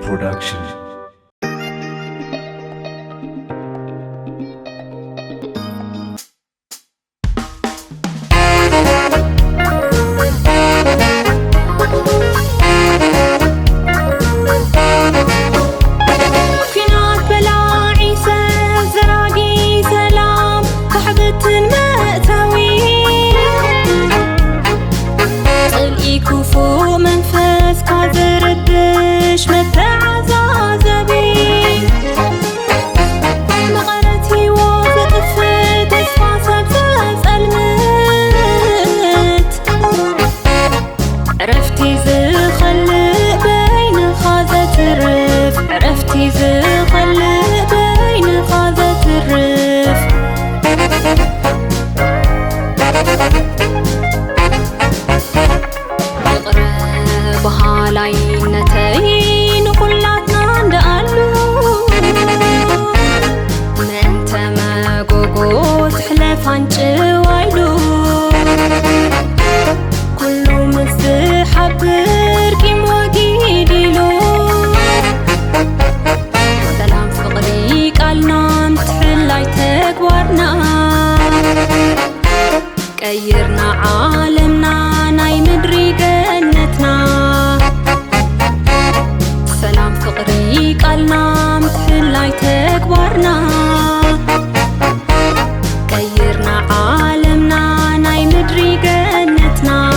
Production. قيرنا عالمنا ناي مدري جنتنا سلام فقري قالنا متحلاي تكبرنا قيرنا عالمنا ناي مدري جنتنا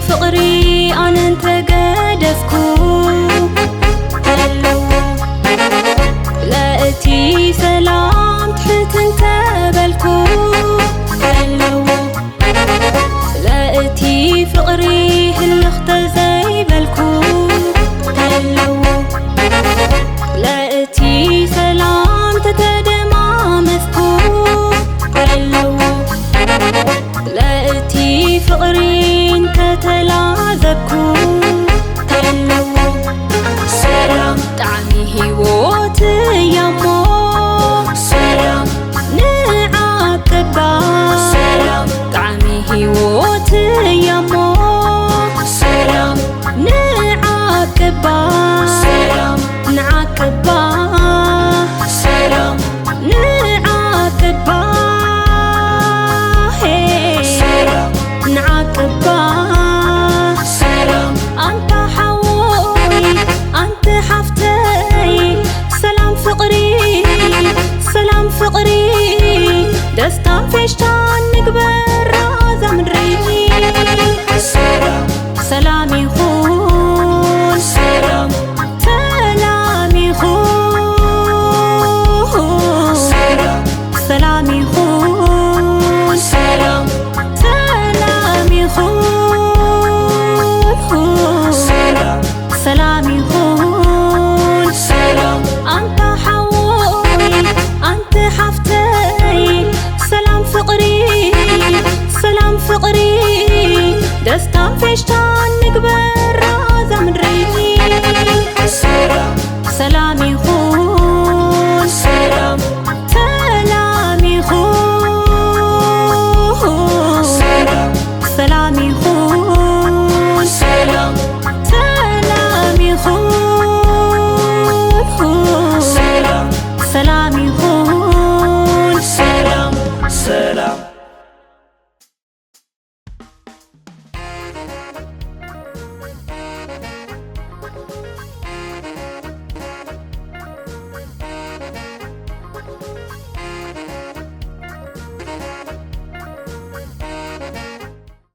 فقري أنا أنت قدفكو هلو لقيتي سلام تحت أنت بالكو هلو لقيتي فقري هاللخت زي بالكو هلو لقيتي سلام تتدمع مسكو هلو لقيتي فقري تلازبكو هلو سلام طعمي هيوت يامو سلام نعاقبا سلام طعمي هيوت يامو سلام نعاقبا سلام نعاقبا سلام نعاقبا سلام نعاقبا فقري دستان فيشتان نقبر رازا من ريجي سلام سلام يخون سلام سلام يخون سلام سلام يخون سلام سلام يخون سلام سلام يخون سلام أنت سلام فقري دستان فيشتان